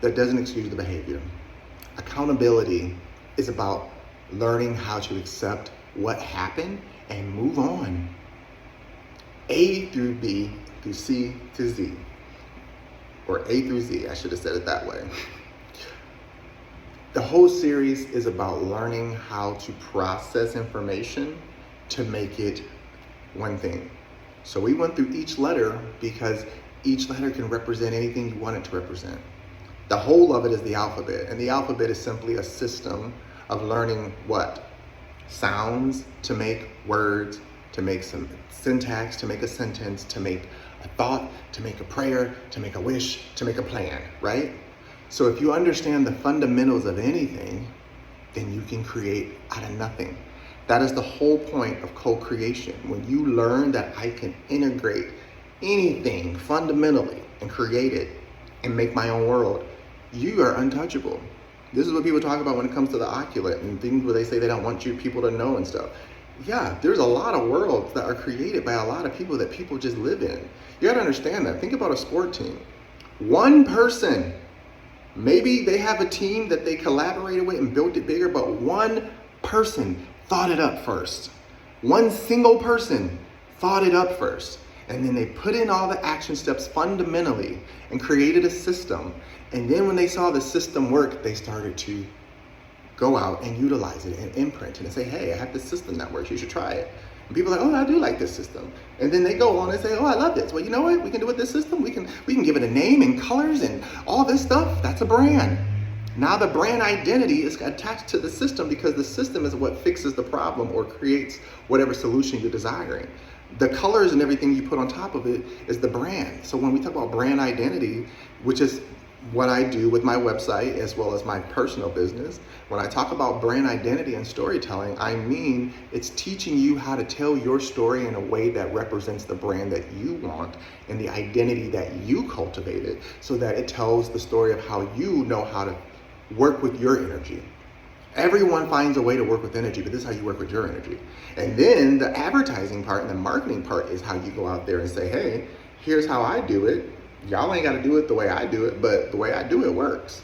Speaker 1: That doesn't excuse the behavior. Accountability is about learning how to accept what happened and move on. A through B through C to Z. Or A through Z, I should have said it that way. The whole series is about learning how to process information to make it one thing. So we went through each letter because each letter can represent anything you want it to represent. The whole of it is the alphabet, and the alphabet is simply a system of learning what? Sounds to make words, to make some syntax, to make a sentence, to make a thought, to make a prayer, to make a wish, to make a plan, right? So if you understand the fundamentals of anything, then you can create out of nothing. That is the whole point of co-creation. When you learn that I can integrate anything fundamentally and create it and make my own world, you are untouchable. This is what people talk about when it comes to the occult and things where they say they don't want you people to know and stuff. Yeah, there's a lot of worlds that are created by a lot of people that people just live in. You gotta understand that. Think about a sport team. One person, maybe they have a team that they collaborated with and built it bigger, but one person thought it up first. One single person thought it up first. And then they put in all the action steps fundamentally and created a system. And then when they saw the system work, they started to go out and utilize it and imprint it and say, hey, I have this system that works, you should try it. And people are like, oh, I do like this system. And then they go on and say, oh, I love this. Well, you know what we can do with this system? We can give it a name and colors and all this stuff. That's a brand. Now the brand identity is attached to the system because the system is what fixes the problem or creates whatever solution you're desiring. The colors and everything you put on top of it is the brand. So when we talk about brand identity, which is what I do with my website as well as my personal business, when I talk about brand identity and storytelling, I mean it's teaching you how to tell your story in a way that represents the brand that you want and the identity that you cultivated, so that it tells the story of how you know how to work with your energy. Everyone finds a way to work with energy, but this is how you work with your energy. And then the advertising part and the marketing part is how you go out there and say, hey, here's how I do it. Y'all ain't got to do it the way I do it, but the way I do it works.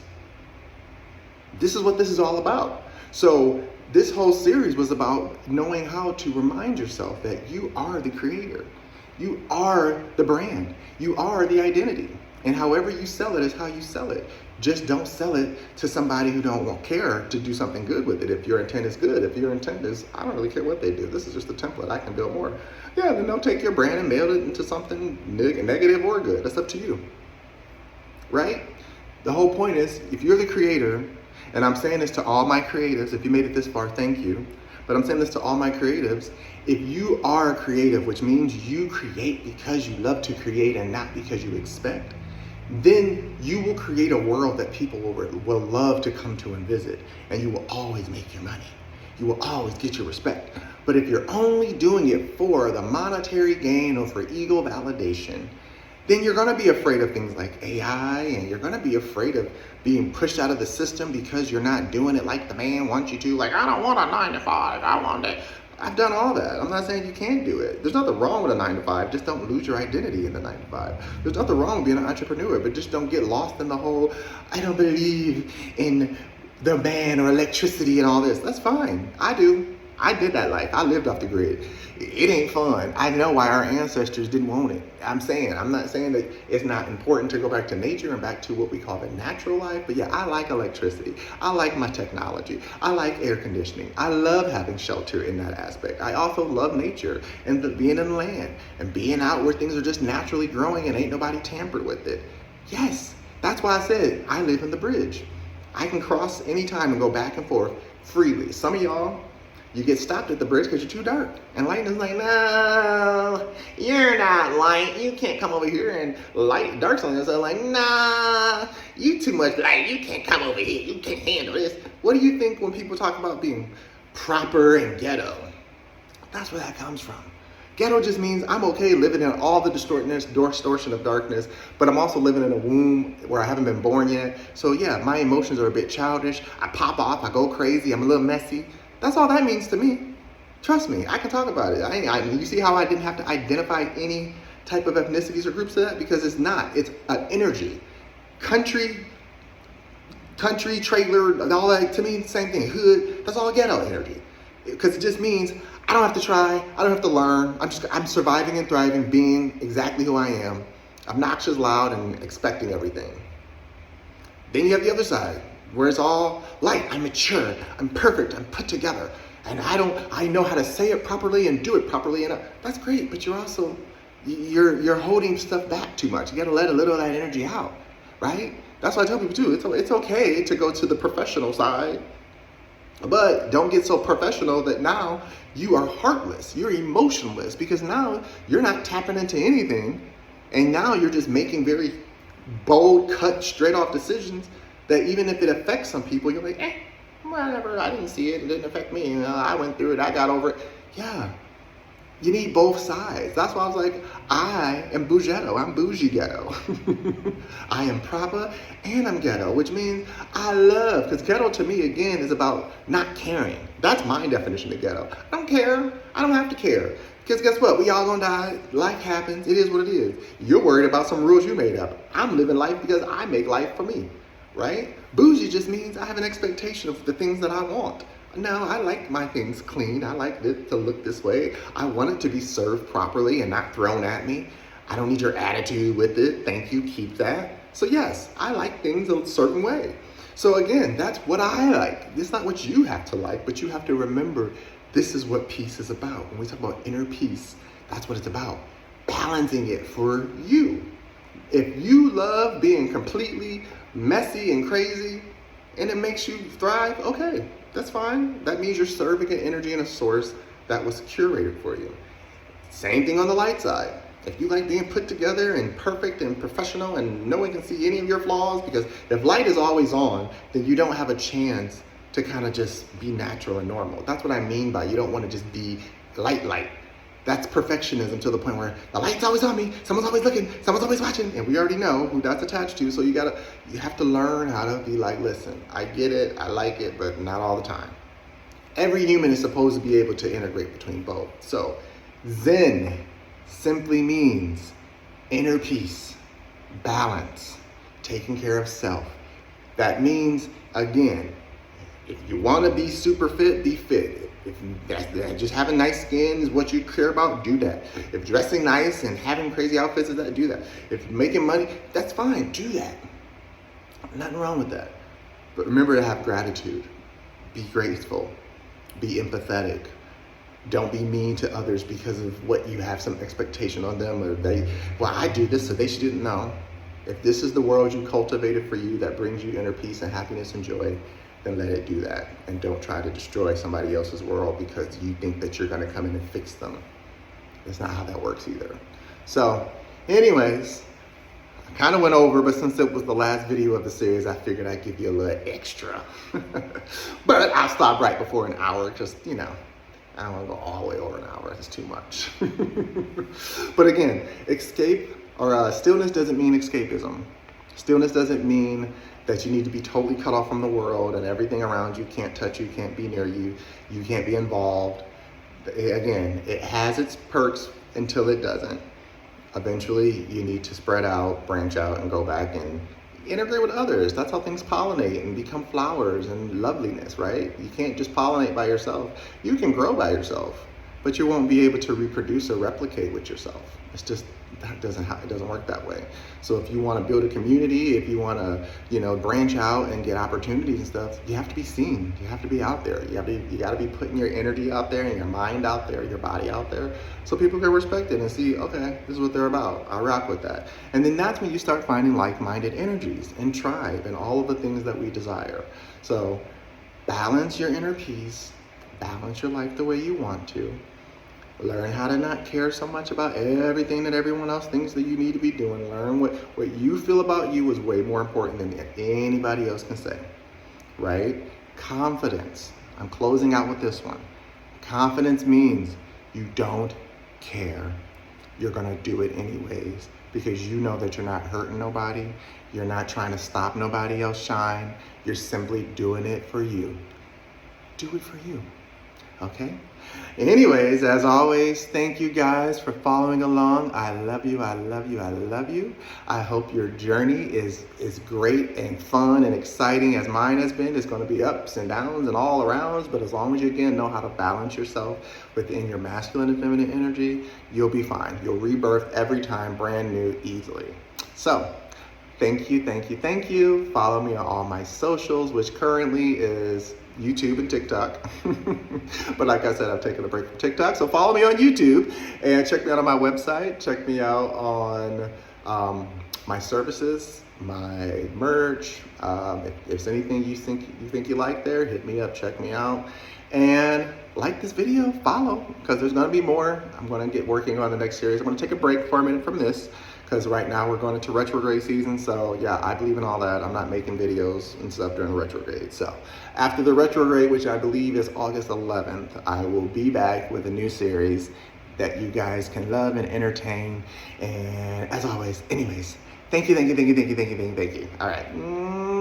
Speaker 1: This is what this is all about. So this whole series was about knowing how to remind yourself that you are the creator. You are the brand. You are the identity. And however you sell it is how you sell it. Just don't sell it to somebody who don't care to do something good with it. If your intent is good, if your intent is, I don't really care what they do. This is just a template. I can build more. Yeah, then don't take your brand and mail it into something negative or good. That's up to you. Right? The whole point is, if you're the creator, and I'm saying this to all my creatives, if you made it this far, thank you. But I'm saying this to all my creatives. If you are creative, which means you create because you love to create and not because you expect, then you will create a world that people will love to come to and visit, and you will always make your money. You will always get your respect. But if you're only doing it for the monetary gain or for ego validation, then you're going to be afraid of things like AI, and you're going to be afraid of being pushed out of the system because you're not doing it like the man wants you to. Like, I don't want a 9 to 5. I want it. I've done all that. I'm not saying you can't do it. There's nothing wrong with a 9 to 5. Just don't lose your identity in the 9 to 5. There's nothing wrong with being an entrepreneur, but just don't get lost in the whole, I don't believe in the man or electricity and all this. That's fine. I do. I did that life. I lived off the grid. It ain't fun. I know why our ancestors didn't want it. I'm not saying that it's not important to go back to nature and back to what we call the natural life. But yeah, I like electricity. I like my technology. I like air conditioning. I love having shelter in that aspect. I also love nature and being in the land and being out where things are just naturally growing and ain't nobody tampered with it. Yes, that's why I said I live in the bridge. I can cross anytime and go back and forth freely. Some of y'all, you get stopped at the bridge because you're too dark. And light is like, no, you're not light. You can't come over here. And light, dark side are like, nah, you too much light. You can't come over here. You can't handle this. What do you think when people talk about being proper and ghetto? That's where that comes from. Ghetto just means I'm okay living in all the distortion of darkness, but I'm also living in a womb where I haven't been born yet. So yeah, my emotions are a bit childish. I pop off. I go crazy. I'm a little messy. That's all that means to me. Trust me, I can talk about it. You see how I didn't have to identify any type of ethnicities or groups of that? Because it's not. It's an energy. Country, trailer, all that, to me, same thing. Hood, that's all ghetto energy. Because it just means I don't have to try. I don't have to learn. I'm surviving and thriving, being exactly who I am. Obnoxious, loud, and expecting everything. Then you have the other side, where it's all light, I'm mature, I'm perfect, I'm put together, and I know how to say it properly and do it properly, and that's great, but you're holding stuff back too much. You gotta let a little of that energy out, right? That's what I tell people too. It's okay to go to the professional side, but don't get so professional that now you are heartless, you're emotionless, because now you're not tapping into anything, and now you're just making very bold, cut, straight off decisions that even if it affects some people, you're like, whatever, I didn't see it didn't affect me, I went through it, I got over it. Yeah, you need both sides. That's why I was like, I am bougetto. I'm bougie ghetto. I am proper and I'm ghetto, which means I love, because ghetto to me, again, is about not caring. That's my definition of ghetto. I don't care. I don't have to care. Because guess what? We all gonna die. Life happens. It is what it is. You're worried about some rules you made up. I'm living life because I make life for me, right? Bougie just means I have an expectation of the things that I want. No, I like my things clean. I like it to look this way. I want it to be served properly and not thrown at me. I don't need your attitude with it. Thank you, keep that. So yes, I like things a certain way. So again, that's what I like. It's not what you have to like, but you have to remember this is what peace is about. When we talk about inner peace, that's what it's about. Balancing it for you. If you love being completely messy and crazy and it makes you thrive, okay. That's fine. That means you're serving an energy and a source that was curated for you. Same thing on the light side. If you like being put together and perfect and professional and no one can see any of your flaws, because if light is always on, then you don't have a chance to kind of just be natural and normal. That's what I mean by you don't want to just be light. That's perfectionism to the point where the light's always on me, someone's always looking, someone's always watching, and we already know who that's attached to, so you have to learn how to be like, listen, I get it, I like it, but not all the time. Every human is supposed to be able to integrate between both. So Zen simply means inner peace, balance, taking care of self. That means, again, if you want to be super fit, be fit. If just having nice skin is what you care about, do that. If dressing nice and having crazy outfits is that, do that. If making money, that's fine, do that. Nothing wrong with that. But remember to have gratitude. Be grateful. Be empathetic. Don't be mean to others because of what you have some expectation on them, or I do this so they should do it. No. If this is the world you cultivated for you that brings you inner peace and happiness and joy, then let it do that. And don't try to destroy somebody else's world because you think that you're gonna come in and fix them. That's not how that works either. So anyways, I kind of went over, but since it was the last video of the series, I figured I'd give you a little extra. But I'll stop right before an hour, just, I don't wanna go all the way over an hour, that's too much. But again, stillness doesn't mean escapism. Stillness doesn't mean that you need to be totally cut off from the world and everything around you can't touch you, can't be near you, you can't be involved. Again, it has its perks until it doesn't. Eventually, you need to spread out, branch out, and go back and integrate with others. That's how things pollinate and become flowers and loveliness, right? You can't just pollinate by yourself. You can grow by yourself, but you won't be able to reproduce or replicate with yourself. It's just, it doesn't work that way. So if you want to build a community, if you want to, branch out and get opportunities and stuff, you have to be seen. You have to be out there. You got to be putting your energy out there and your mind out there, your body out there, so people can respect it and see, okay, this is what they're about. I rock with that. And then that's when you start finding like-minded energies and tribe and all of the things that we desire. So balance your inner peace, balance your life the way you want to. Learn how to not care so much about everything that everyone else thinks that you need to be doing. Learn what you feel about you is way more important than anybody else can say, right? Confidence. I'm closing out with this one. Confidence means you don't care. You're gonna do it anyways because you know that you're not hurting nobody. You're not trying to stop nobody else shine. You're simply doing it for you. Do it for you. Okay? Anyways, as always, thank you guys for following along. I love you, I love you, I love you. I hope your journey is great and fun and exciting as mine has been. It's going to be ups and downs and all arounds, but as long as you, again, know how to balance yourself within your masculine and feminine energy, you'll be fine. You'll rebirth every time brand new easily. So, thank you, thank you, thank you. Follow me on all my socials, which currently is YouTube and TikTok. But like I said, I've taken a break from TikTok. So follow me on YouTube and check me out on my website. Check me out on my services, my merch. If there's anything you think you like there, hit me up, check me out. And like this video, follow, because there's going to be more. I'm going to get working on the next series. I'm going to take a break for a minute from this, because right now we're going into retrograde season. So yeah, I believe in all that. I'm not making videos and stuff during retrograde. So after the retrograde, which I believe is August 11th, I will be back with a new series that you guys can love and entertain. And as always, anyways, thank you. All right.